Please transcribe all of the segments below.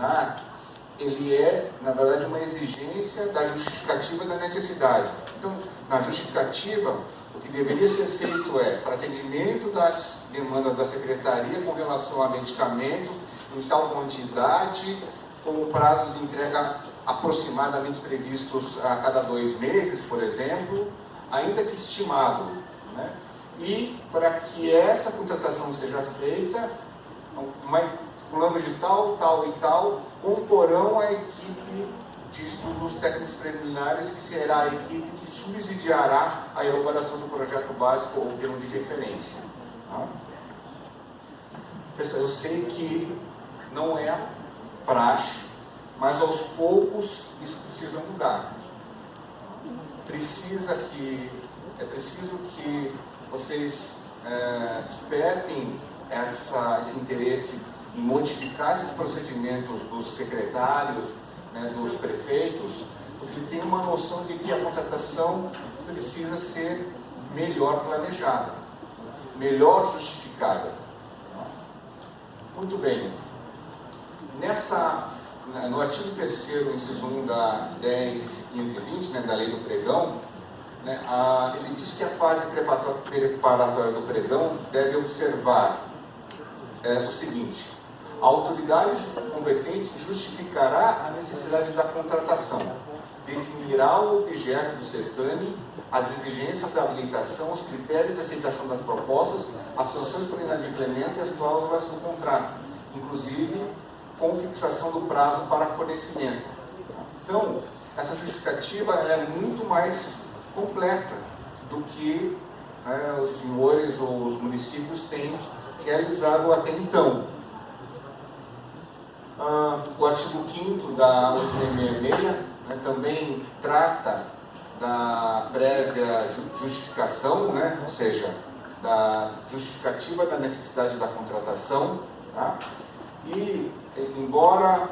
interdisciplinar, ele é, na verdade, uma exigência da justificativa da necessidade. Então, na justificativa, o que deveria ser feito é, para atendimento das demandas da Secretaria com relação a medicamentos, em tal quantidade, com prazos de entrega aproximadamente previstos a cada 2 meses, por exemplo, ainda que estimado, né? E para que essa contratação seja feita, fulano de tal, tal e tal, comporão a equipe de estudos técnicos preliminares, que será a equipe que subsidiará a elaboração do projeto básico ou termo de referência. Tá? Pessoal, eu sei que não é a praxe, mas aos poucos isso precisa mudar. É preciso que vocês despertem esse interesse em modificar esses procedimentos dos secretários, né, dos prefeitos, porque eles têm uma noção de que a contratação precisa ser melhor planejada, melhor justificada. Muito bem. No artigo 3º, inciso 1 da 10.520, né, da Lei do Pregão, né, ele diz que a fase preparatória do pregão deve observar o seguinte: a autoridade competente justificará a necessidade da contratação, definirá o objeto do certame, as exigências da habilitação, os critérios de aceitação das propostas, as sanções por inadimplemento e as cláusulas do contrato, inclusive com fixação do prazo para fornecimento. Então, essa justificativa é muito mais completa do que os senhores ou os municípios têm realizado até então. O artigo 5º da 866, também trata da prévia justificação, né? Ou seja, da justificativa da necessidade da contratação. Tá? E, embora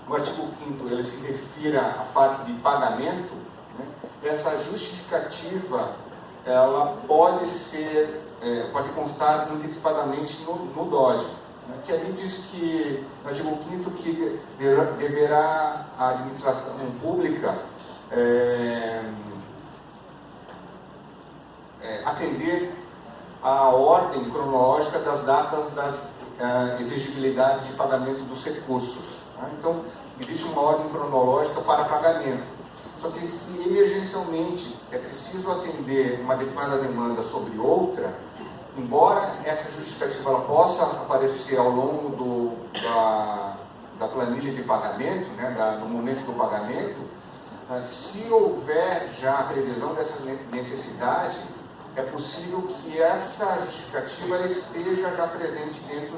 o artigo 5º ele se refira à parte de pagamento, né? Essa justificativa ela pode constar antecipadamente no DOD, né? Que ali diz que, no artigo 5º, que deverá a administração pública atender à ordem cronológica das datas das exigibilidades de pagamento dos recursos. Tá? Então, existe uma ordem cronológica para pagamento. Só que se emergencialmente é preciso atender uma determinada demanda sobre outra, embora essa justificativa ela possa aparecer ao longo da planilha de pagamento, né, no momento do pagamento, se houver já a previsão dessa necessidade, é possível que essa justificativa ela esteja já presente dentro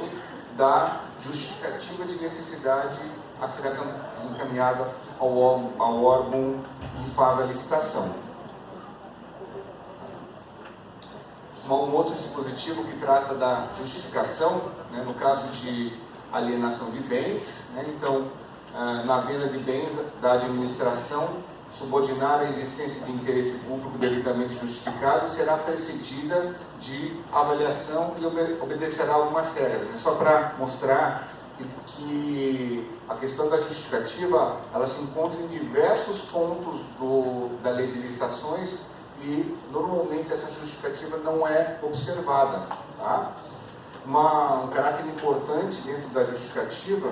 da justificativa de necessidade a ser encaminhada ao órgão que faz a licitação. Um outro dispositivo que trata da justificação, né, no caso de alienação de bens, né, então, na venda de bens da administração, subordinar a existência de interesse público devidamente justificado será precedida de avaliação e obedecerá a algumas regras. Só para mostrar que a questão da justificativa ela se encontra em diversos pontos da lei de licitações e normalmente essa justificativa não é observada. Tá? Um caráter importante dentro da justificativa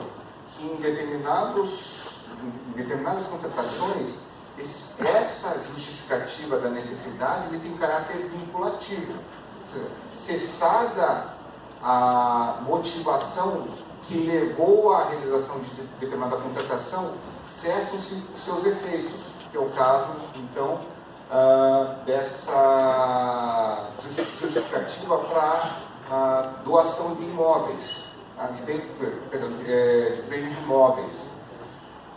que em determinadas contratações essa justificativa da necessidade ele tem caráter vinculativo. Ou seja, cessada a motivação que levou à realização de determinada contratação, cessam-se os seus efeitos, que é o caso, então, dessa justificativa para doação de imóveis, de bens imóveis.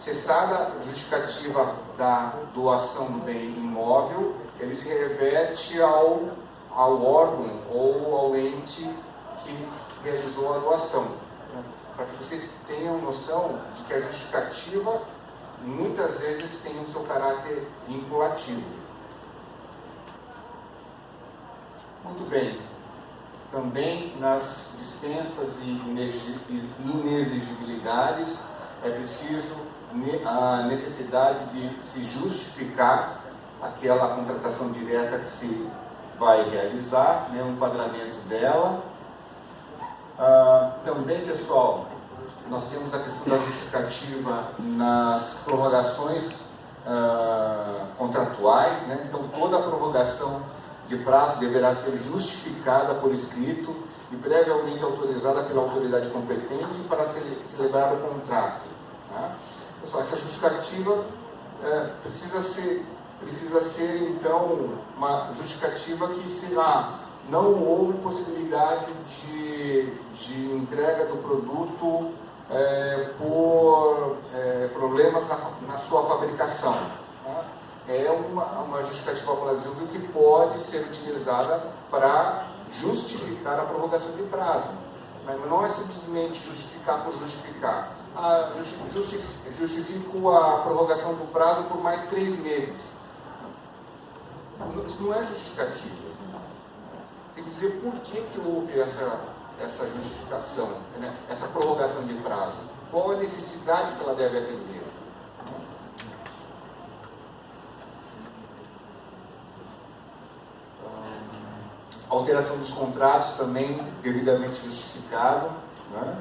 Cessada a justificativa da doação do bem imóvel, ele se reverte ao órgão ou ao ente que realizou a doação. Né? Para que vocês tenham noção de que a justificativa muitas vezes tem o seu caráter vinculativo. Muito bem. Também nas dispensas e inexigibilidades é preciso a necessidade de se justificar aquela contratação direta que se vai realizar, né, o enquadramento dela. Também, pessoal, nós temos a questão da justificativa nas prorrogações contratuais, né? Então toda a prorrogação de prazo deverá ser justificada por escrito e previamente autorizada pela autoridade competente para celebrar o contrato. Tá? Pessoal, essa justificativa precisa ser então uma justificativa que, sei lá, não houve possibilidade de entrega do produto por problemas na sua fabricação. Tá? É uma justificativa plausível que pode ser utilizada para justificar a prorrogação de prazo. Mas não é simplesmente justificar por justificar. Justifico a prorrogação do prazo por mais 3 meses. Isso não é justificativa. Tem que dizer por que houve essa justificação, né? Essa prorrogação de prazo. Qual a necessidade que ela deve atender? A alteração dos contratos também devidamente justificado, né?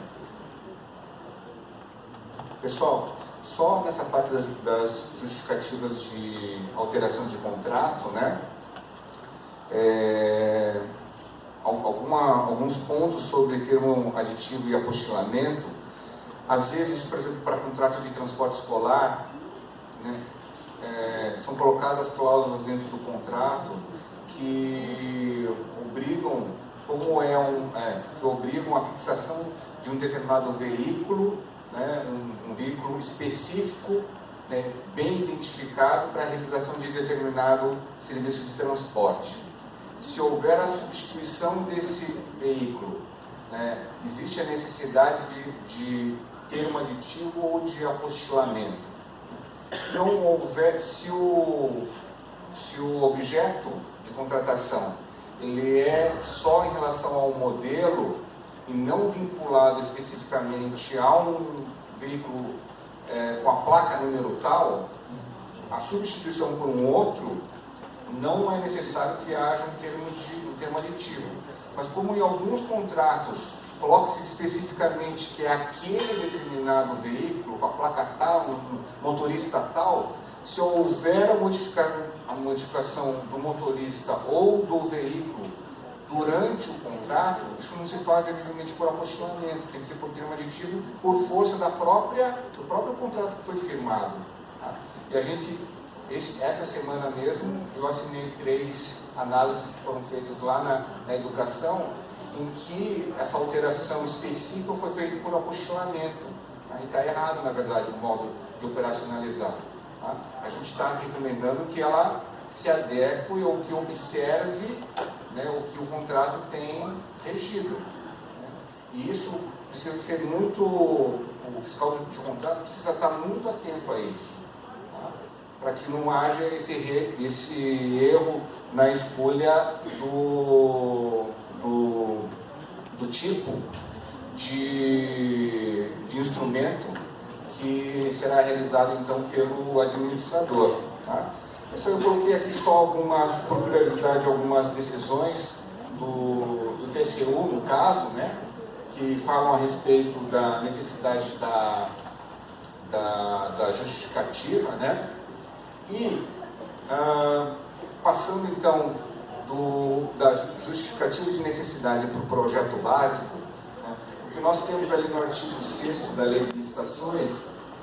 Pessoal, só nessa parte das justificativas de alteração de contrato, né? Alguns pontos sobre termo aditivo e apostilamento. Às vezes, por exemplo, para contrato de transporte escolar, né, são colocadas cláusulas dentro do contrato que obrigam, que obrigam a fixação de um determinado veículo, né, um veículo específico, né, bem identificado para a realização de determinado serviço de transporte. Se houver a substituição desse veículo, né, existe a necessidade de termo aditivo ou de apostilamento. Se não houver, se o objeto de contratação ele é só em relação ao modelo e não vinculado especificamente a um veículo com a placa número tal, a substituição por um outro não é necessário que haja um termo aditivo. Mas como em alguns contratos coloca-se especificamente que é aquele determinado veículo, com a placa tal, um motorista tal, se houver a modificação do motorista ou do veículo durante o contrato, isso não se faz evidentemente por apostilamento, tem que ser por termo aditivo, por força do próprio contrato que foi firmado. Tá? E a gente, essa semana mesmo, eu assinei 3 análises que foram feitas lá na educação, em que essa alteração específica foi feita por apostilamento. Tá? E está errado, na verdade, o modo de operacionalizar. Tá? A gente está recomendando que ela se adeque ou que observe, né, o que o contrato tem regido. Né? E isso precisa ser muito, o fiscal de contrato precisa estar muito atento a isso, tá? Para que não haja esse erro na escolha do tipo de instrumento que será realizado então pelo administrador. Tá? Eu coloquei aqui só por curiosidade, algumas decisões do TCU, no caso, né, que falam a respeito da necessidade da justificativa, né, e passando então da justificativa de necessidade para o projeto básico, né, o que nós temos ali no artigo 6º da Lei de Licitações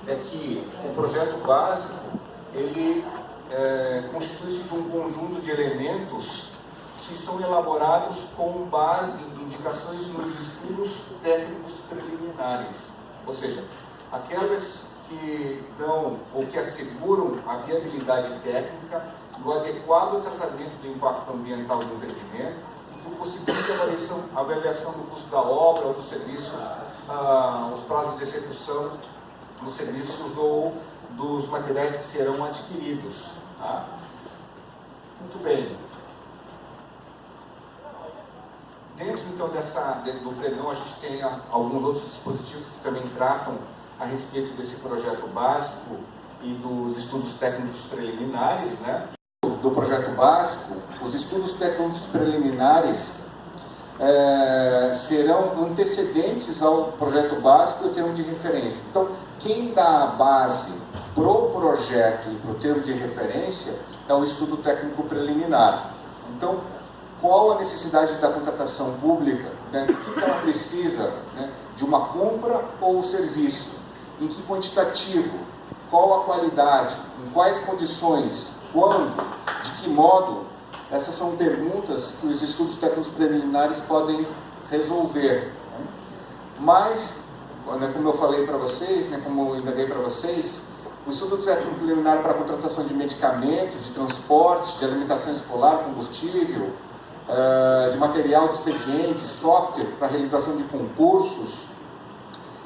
é que o projeto básico, ele constitui-se de um conjunto de elementos que são elaborados com base em indicações nos estudos técnicos preliminares, ou seja, aquelas que dão ou que asseguram a viabilidade técnica e o adequado tratamento do impacto ambiental do empreendimento e que possibilita a avaliação do custo da obra ou do serviço, os prazos de execução dos serviços ou dos materiais que serão adquiridos. Tá? Muito bem. Dentro, então, do pregão, a gente tem alguns outros dispositivos que também tratam a respeito desse projeto básico e dos estudos técnicos preliminares, né? Do projeto básico, os estudos técnicos preliminares serão antecedentes ao projeto básico e ao termo de referência. Então, quem dá a base para o projeto e para o termo de referência é o estudo técnico preliminar. Então, qual a necessidade da contratação pública, né? O que ela precisa, né? De uma compra ou serviço? Em que quantitativo? Qual a qualidade? Em quais condições? Quando? De que modo? Essas são perguntas que os estudos técnicos preliminares podem resolver. Né? Mas, né, como eu falei para vocês, né, como eu indaguei para vocês, o estudo técnico preliminar para a contratação de medicamentos, de transporte, de alimentação escolar, combustível, de material de expediente, software para realização de concursos,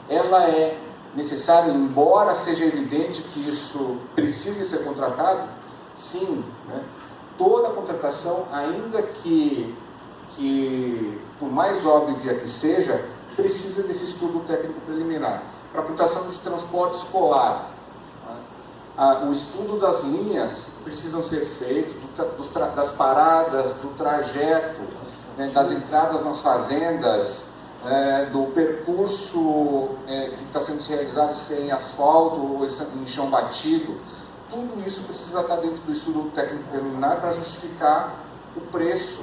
ela é necessária, embora seja evidente que isso precise ser contratado, sim, né? Toda contratação, ainda que por mais óbvia que seja, precisa desse estudo técnico preliminar. Para a contratação de transporte escolar, o estudo das linhas precisam ser feitos, das paradas, do trajeto, né, das entradas nas fazendas, do percurso que está sendo realizado sem asfalto ou em chão batido. Tudo isso precisa estar dentro do estudo técnico preliminar para justificar o preço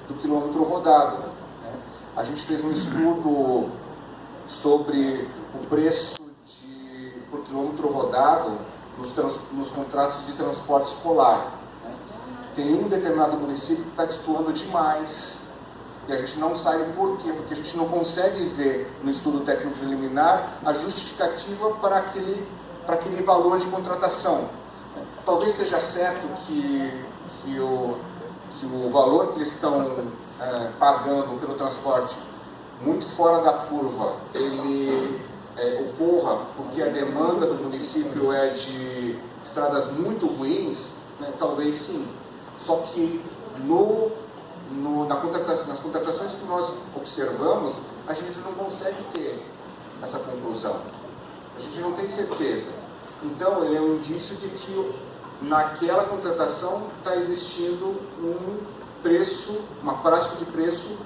do quilômetro rodado. Né? A gente fez um estudo sobre o preço por quilômetro rodado nos contratos de transporte escolar. Né? Tem um determinado município que está destoando demais, e a gente não sabe por quê, porque a gente não consegue ver no estudo técnico preliminar a justificativa para aquele valor de contratação. Talvez seja certo que o valor que eles estão pagando pelo transporte muito fora da curva, ele ocorra porque a demanda do município é de estradas muito ruins, né? Talvez sim. Só que nas contratações que nós observamos, a gente não consegue ter essa conclusão. A gente não tem certeza. Então, ele é um indício de que naquela contratação está existindo uma prática de preço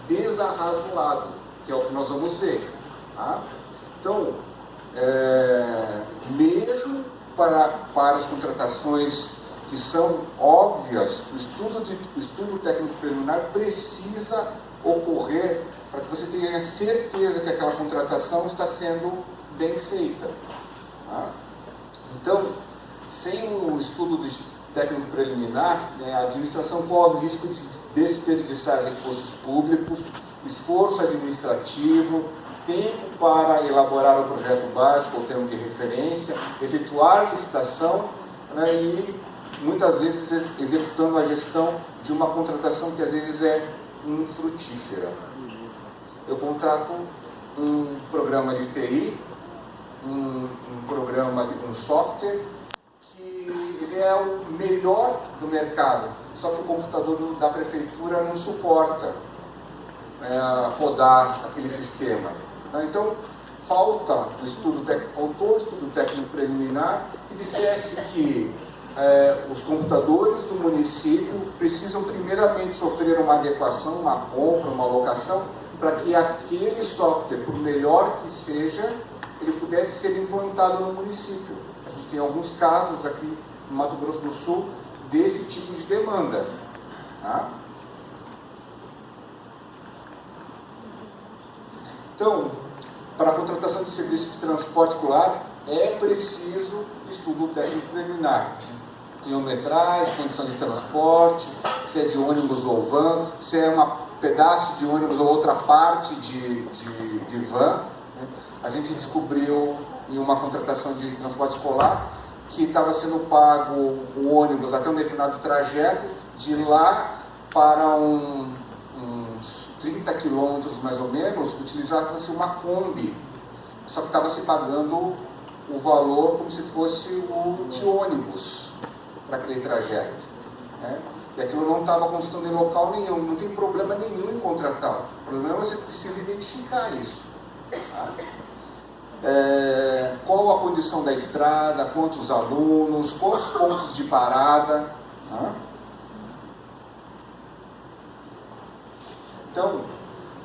desarrazoado, que é o que nós vamos ver. Tá? Então, mesmo para as contratações que são óbvias, o estudo técnico preliminar precisa ocorrer para que você tenha certeza que aquela contratação está sendo bem feita. Tá? Então, sem o estudo técnico preliminar, né, a administração corre o risco de desperdiçar recursos públicos, esforço administrativo, tempo para elaborar o projeto básico ou termo de referência, efetuar licitação, né, e muitas vezes executando a gestão de uma contratação que às vezes é infrutífera. Eu contrato um programa de TI, um software, que ele é o melhor do mercado, só que o computador da prefeitura não suporta rodar aquele sistema. Então, faltou o estudo técnico preliminar que dissesse que os computadores do município precisam primeiramente sofrer uma adequação, uma compra, uma locação, para que aquele software, por melhor que seja, ele pudesse ser implantado no município. A gente tem alguns casos aqui no Mato Grosso do Sul desse tipo de demanda. Tá? Então, para a contratação de serviços de transporte escolar, é preciso estudo técnico preliminar. Quilometragem, condição de transporte, se é de ônibus ou van, se é um pedaço de ônibus ou outra parte de van. Né? A gente descobriu em uma contratação de transporte escolar que estava sendo pago o ônibus até um determinado trajeto, de lá para uns 30 quilômetros mais ou menos, utilizava-se uma Kombi, só que estava se pagando o valor como se fosse o de ônibus para aquele trajeto. Né? e aquilo não estava constando em local nenhum, não tem problema nenhum em contratá-lo. O problema é que você precisa identificar isso. Tá? Qual a condição da estrada, quantos alunos, quais os pontos de parada. Tá? Então,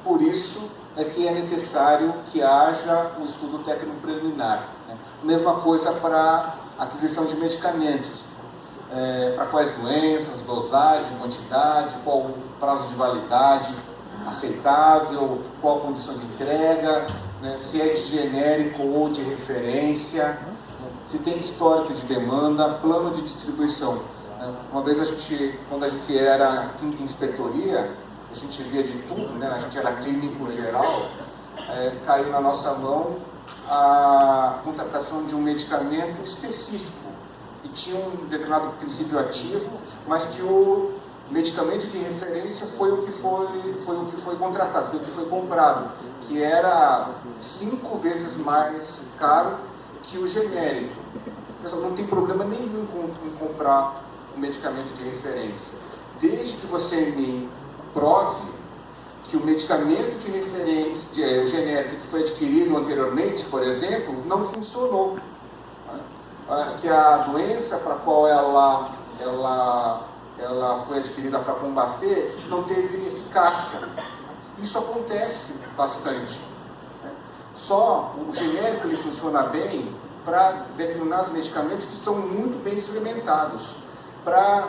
por isso é que é necessário que haja o estudo técnico preliminar. Né? Mesma coisa para aquisição de medicamentos. Para quais doenças, dosagem, quantidade, qual o prazo de validade aceitável, qual a condição de entrega, né? Se é de genérico ou de referência, né? Se tem histórico de demanda, plano de distribuição. Né? Uma vez quando a gente era quinta inspetoria, a gente via de tudo, né? A gente era clínico geral, caiu na nossa mão a contratação de um medicamento específico, que tinha um determinado princípio ativo, mas que o medicamento de referência foi o que foi contratado, foi o que foi comprado, que era 5 vezes mais caro que o genérico. Não tem problema nenhum em comprar um medicamento de referência, desde que você me prove que o medicamento de referência, o genérico que foi adquirido anteriormente, por exemplo, não funcionou. Que a doença para a qual ela foi adquirida para combater não teve eficácia. Isso acontece bastante. Só o genérico ele funciona bem para determinados medicamentos que estão muito bem experimentados. Para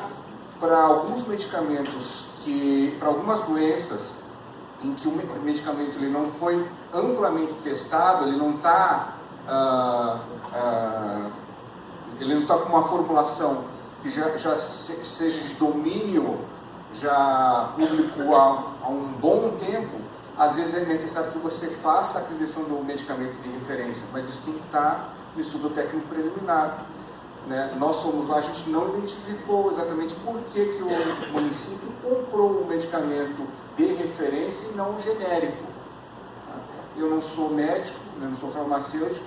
alguns medicamentos, para algumas doenças em que o medicamento ele não foi amplamente testado, ele não está com uma formulação que já seja de domínio já público há um bom tempo, às vezes é necessário que você faça a aquisição do medicamento de referência, mas isso tem que estar no estudo técnico preliminar. Né? Nós fomos lá, a gente não identificou exatamente por que o município comprou o medicamento de referência e não o genérico. Eu não sou médico, eu não sou farmacêutico,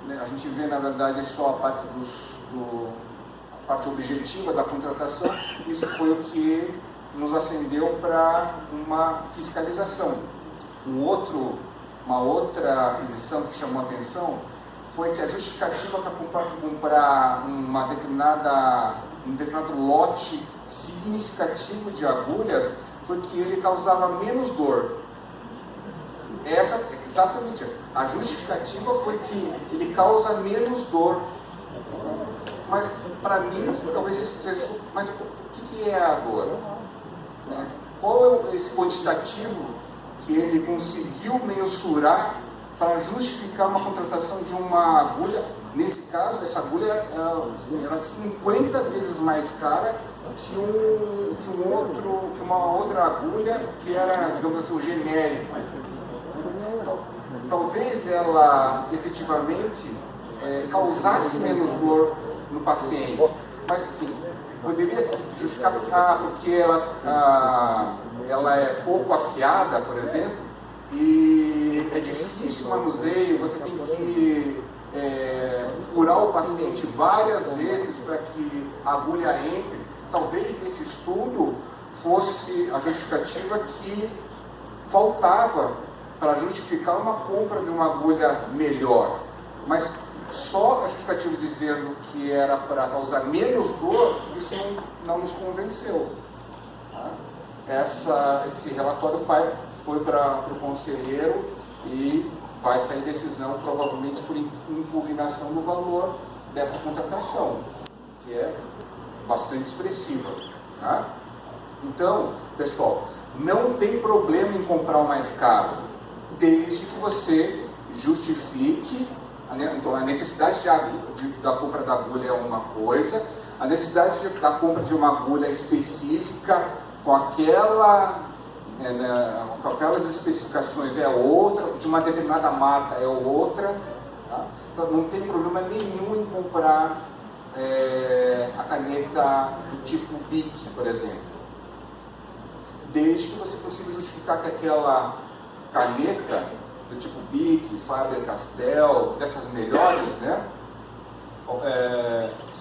né? A gente vê, na verdade, só a parte a parte objetiva da contratação. Isso foi o que nos acendeu para uma fiscalização. Uma outra aquisição que chamou a atenção foi que a justificativa para comprar um determinado lote significativo de agulhas foi que ele causava menos dor. Exatamente. A justificativa foi que ele causa menos dor. Mas, para mim, talvez isso seja... Mas o que é a dor? Qual é esse quantitativo que ele conseguiu mensurar para justificar uma contratação de uma agulha? Nesse caso, essa agulha era 50 vezes mais cara que uma outra agulha que era, digamos assim, o genérico. Talvez ela efetivamente causasse menos dor no paciente, mas assim, poderia justificar porque ela é pouco afiada, por exemplo, e é difícil o manuseio, você tem que furar o paciente várias vezes para que a agulha entre. Talvez esse estudo fosse a justificativa que faltava para justificar uma compra de uma agulha melhor, mas só a justificativa dizendo que era para causar menos dor, isso não nos convenceu. Esse relatório foi para o conselheiro e vai sair decisão provavelmente por impugnação do valor dessa contratação, que é bastante expressiva. Tá? Então, pessoal, não tem problema em comprar o mais caro, desde que você justifique. Então, a necessidade da compra da agulha é uma coisa, a necessidade da compra de uma agulha específica com aquelas especificações é outra, de uma determinada marca é outra. Tá? Então, não tem problema nenhum em comprar a caneta do tipo BIC, por exemplo, desde que você consiga justificar que aquela caneta do tipo BIC, Faber-Castell, dessas melhores, né,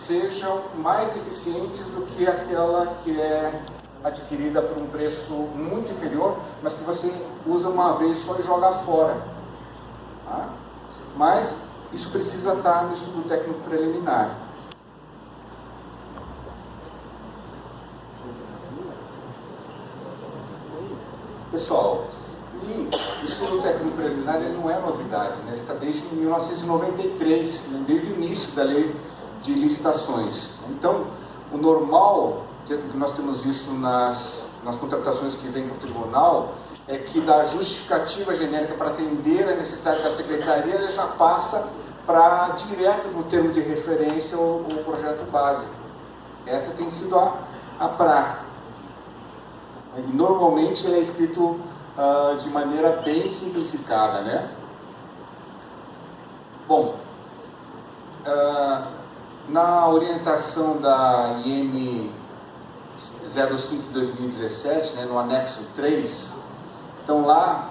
sejam mais eficientes do que aquela que é adquirida por um preço muito inferior, mas que você usa uma vez só e joga fora. Tá? Mas isso precisa estar no estudo técnico preliminar. Pessoal, e o estudo técnico preliminar ele não é novidade, né? Ele está desde 1993, né? Desde o início da lei de licitações. Então, o normal, que nós temos visto nas contratações que vêm para o tribunal, é que da justificativa genérica para atender a necessidade da secretaria, ela já passa para direto no termo de referência o projeto básico. Essa tem sido a prática. E normalmente ele é escrito de maneira bem simplificada, né? Bom, na orientação da IN 05 de 2017, né, no anexo 3, então lá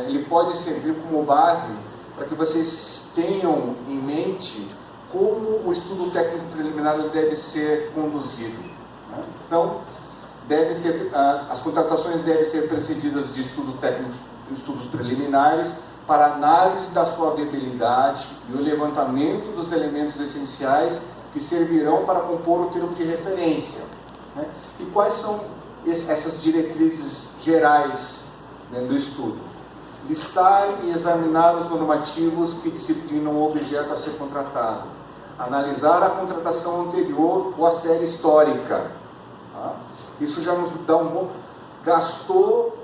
ele pode servir como base para que vocês tenham em mente como o estudo técnico preliminar deve ser conduzido, né? Então, as contratações devem ser precedidas de estudos preliminares para análise da sua viabilidade e o levantamento dos elementos essenciais que servirão para compor o termo de referência, né? E quais são essas diretrizes gerais, né, do estudo? Listar e examinar os normativos que disciplinam o objeto a ser contratado. Analisar a contratação anterior ou a série histórica. Tá? Isso já nos dá um bom... Gastou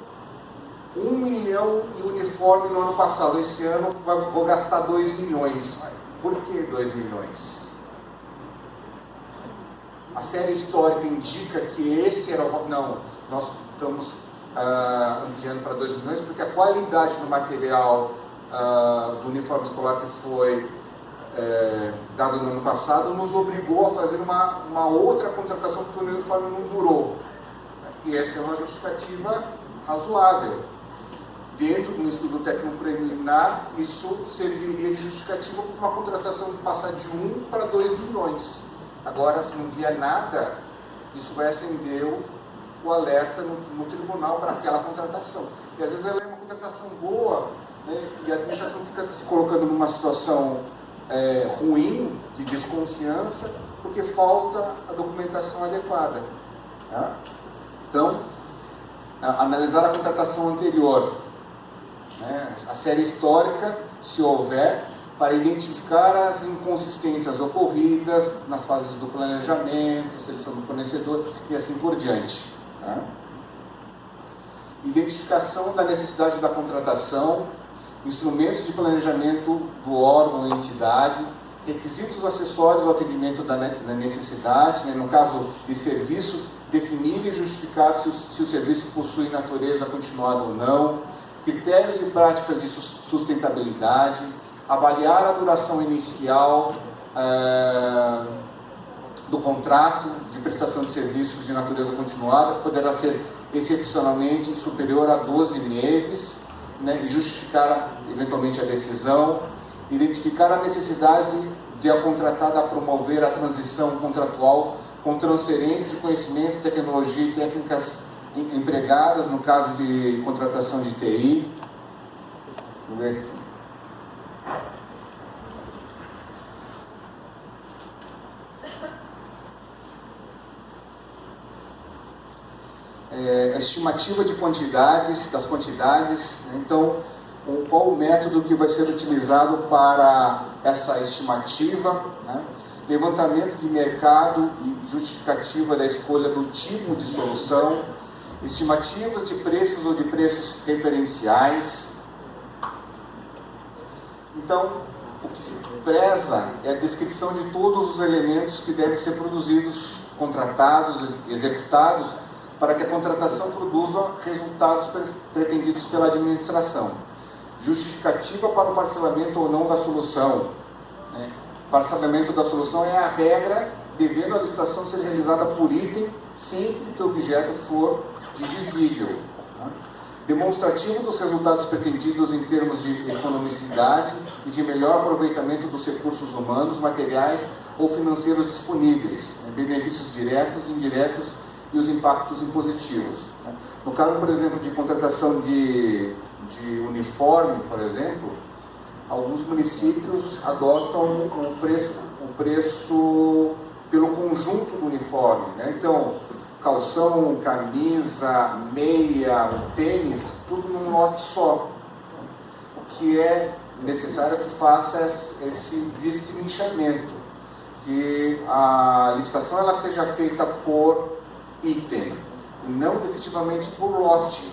1 milhão em uniforme no ano passado. Esse ano vou gastar 2 milhões. Por que 2 milhões? A série histórica indica que esse era o... Não, nós estamos ampliando para 2 milhões porque a qualidade do material do uniforme escolar que foi dado no ano passado nos obrigou a fazer uma outra contratação porque o uniforme não durou. E essa é uma justificativa razoável. Dentro do estudo técnico preliminar, isso serviria de justificativa para uma contratação de passar de 1 para 2 milhões. Agora, se não vier nada, isso vai acender o alerta no tribunal para aquela contratação. E às vezes ela é uma contratação boa, né, e a administração fica se colocando numa situação ruim, de desconfiança, porque falta a documentação adequada. Tá? Então, analisar a contratação anterior, né, a série histórica, se houver, para identificar as inconsistências ocorridas nas fases do planejamento, seleção do fornecedor e assim por diante. Tá? Identificação da necessidade da contratação, instrumentos de planejamento do órgão ou entidade, requisitos acessórios ao atendimento da necessidade, né, no caso de serviço, definir e justificar se o serviço possui natureza continuada ou não, critérios e práticas de sustentabilidade, avaliar a duração inicial do contrato de prestação de serviços de natureza continuada, que poderá ser excepcionalmente superior a 12 meses, né, e justificar eventualmente a decisão, identificar a necessidade de a contratada promover a transição contratual com transferência de conhecimento, tecnologia e técnicas empregadas no caso de contratação de TI. Vamos ver aqui. Estimativa de das quantidades, então, qual o método que vai ser utilizado para essa estimativa, né? Levantamento de mercado e justificativa da escolha do tipo de solução, estimativas de preços ou de preços referenciais. Então, o que se preza é a descrição de todos os elementos que devem ser produzidos, contratados, executados, para que a contratação produza resultados pretendidos pela administração. Justificativa para o parcelamento ou não da solução. Né? Parcelamento da solução é a regra, devendo a licitação ser realizada por item, sempre que o objeto for divisível. Né? demonstrativo dos resultados pretendidos em termos de economicidade e de melhor aproveitamento dos recursos humanos, materiais ou financeiros disponíveis, benefícios diretos e indiretos e os impactos impositivos. No caso, por exemplo, de contratação de uniforme, por exemplo, alguns municípios adotam o preço pelo conjunto do uniforme, né? Então, calção, camisa, meia, tênis, tudo num lote só. O que é necessário que faça esse destrinchamento, que a licitação ela seja feita por item, e não efetivamente por lote.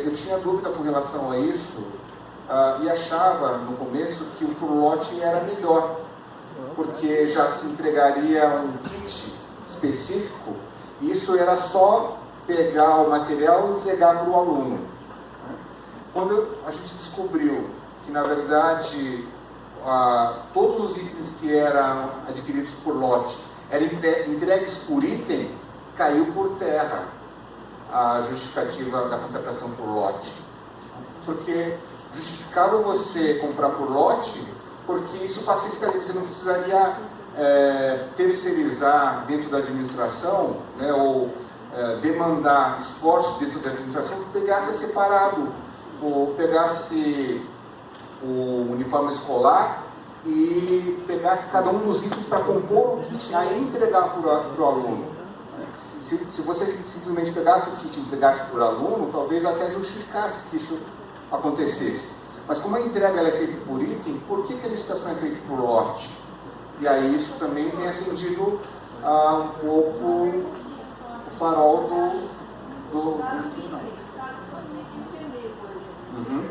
Eu tinha dúvida com relação a isso e achava no começo que o por lote era melhor, porque já se entregaria um kit específico, e isso era só pegar o material e entregar para o aluno. Quando a gente descobriu que, na verdade, todos os itens que eram adquiridos por lote eram entregues por item, caiu por terra a justificativa da contratação por lote. Porque justificava você comprar por lote, porque isso facilitaria, você não precisaria terceirizar dentro da administração, né, ou demandar esforços dentro da administração que pegasse separado, ou pegasse o uniforme escolar e pegasse cada um dos itens para compor o kit, aí entregar para o aluno. Se você simplesmente pegasse o kit e entregasse para o aluno, talvez até justificasse que isso acontecesse. Mas como a entrega ela é feita por item, por que a licitação é feita por lote? E aí isso também tem acendido um pouco o farol do uhum.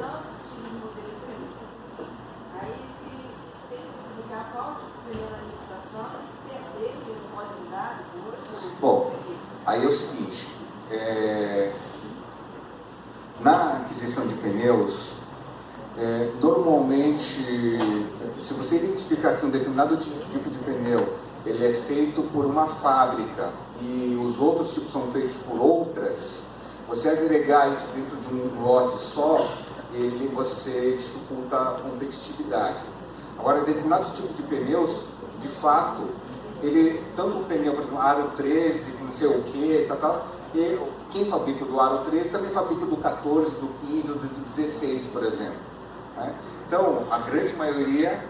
Bom, aí é o seguinte, na aquisição de pneus, normalmente, se você identificar que um determinado tipo de pneu ele é feito por uma fábrica e os outros tipos são feitos por outras, você agregar isso dentro de um lote só, você dificulta a competitividade. Agora, determinados tipos de pneus, de fato, tanto o pneu, por exemplo, aro 13, não sei o que, e quem fabrica do aro 13 também fabrica do 14, do 15, do 16, por exemplo. Então, a grande maioria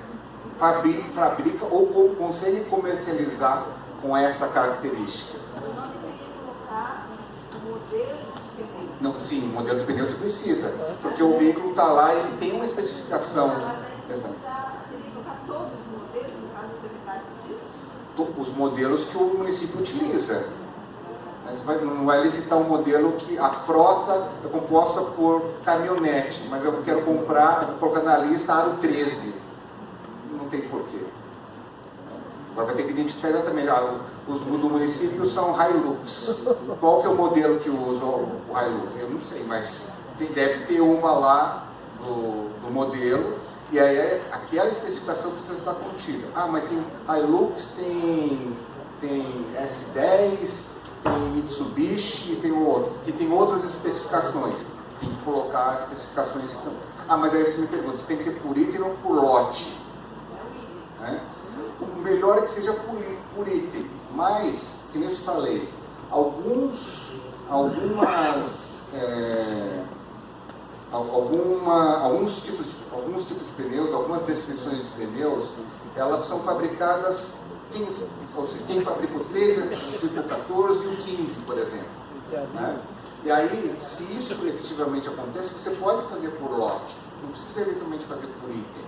fabrica ou consegue comercializar com essa característica. Não deveria colocar o modelo de pneu. Não, sim, o modelo de pneu você precisa, porque o veículo está lá e ele tem uma especificação. Teria que colocar todos os modelos, no caso do secretário pediu? Os modelos que o município utiliza. Você não vai licitar um modelo que a frota é composta por caminhonete, mas eu quero comprar, eu vou colocar na lista aro 13. Não tem porquê. Agora vai ter que identificar exatamente. Os do município são Hilux. Qual que é o modelo que usa o Hilux? Eu não sei, mas deve ter uma lá do modelo, e aí aquela especificação precisa estar contida. Mas tem Hilux, tem S10, tem Mitsubishi e tem outro, que tem outras especificações. Tem que colocar as especificações também. Mas aí você me pergunta, se tem que ser por item ou por lote? O melhor é que seja por item, mas, que nem eu te falei, alguns tipos de pneus, algumas descrições de pneus, elas são fabricadas, quem fabrica o 13, fabrica o 14 e o 15, por exemplo. E aí, se isso efetivamente acontece, você pode fazer por lote, não precisa eventualmente fazer por item.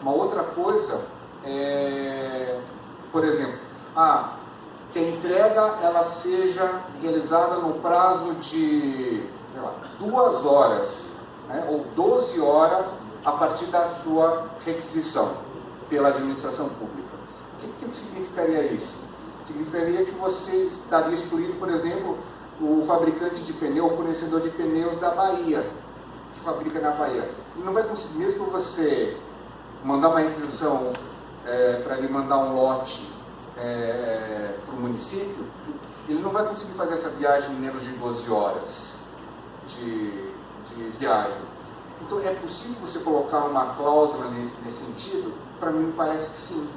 Uma outra coisa por exemplo, que a entrega ela seja realizada no prazo de 2 horas, ou 12 horas a partir da sua requisição pela administração pública. O que significaria isso? Significaria que você estaria excluído, por exemplo, o fabricante de pneu, o fornecedor de pneus da Bahia, que fabrica na Bahia. Ele não vai conseguir, mesmo que você mandar uma requisição para ele mandar um lote para o município, ele não vai conseguir fazer essa viagem em menos de 12 horas. de viagem. Então, é possível você colocar uma cláusula nesse sentido? Para mim, parece que sim.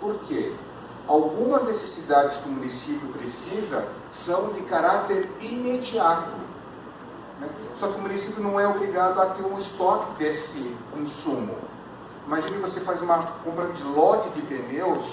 Por quê? Algumas necessidades que o município precisa são de caráter imediato. Né? Só que o município não é obrigado a ter um estoque desse insumo. Imagine que você faz uma compra de lote de pneus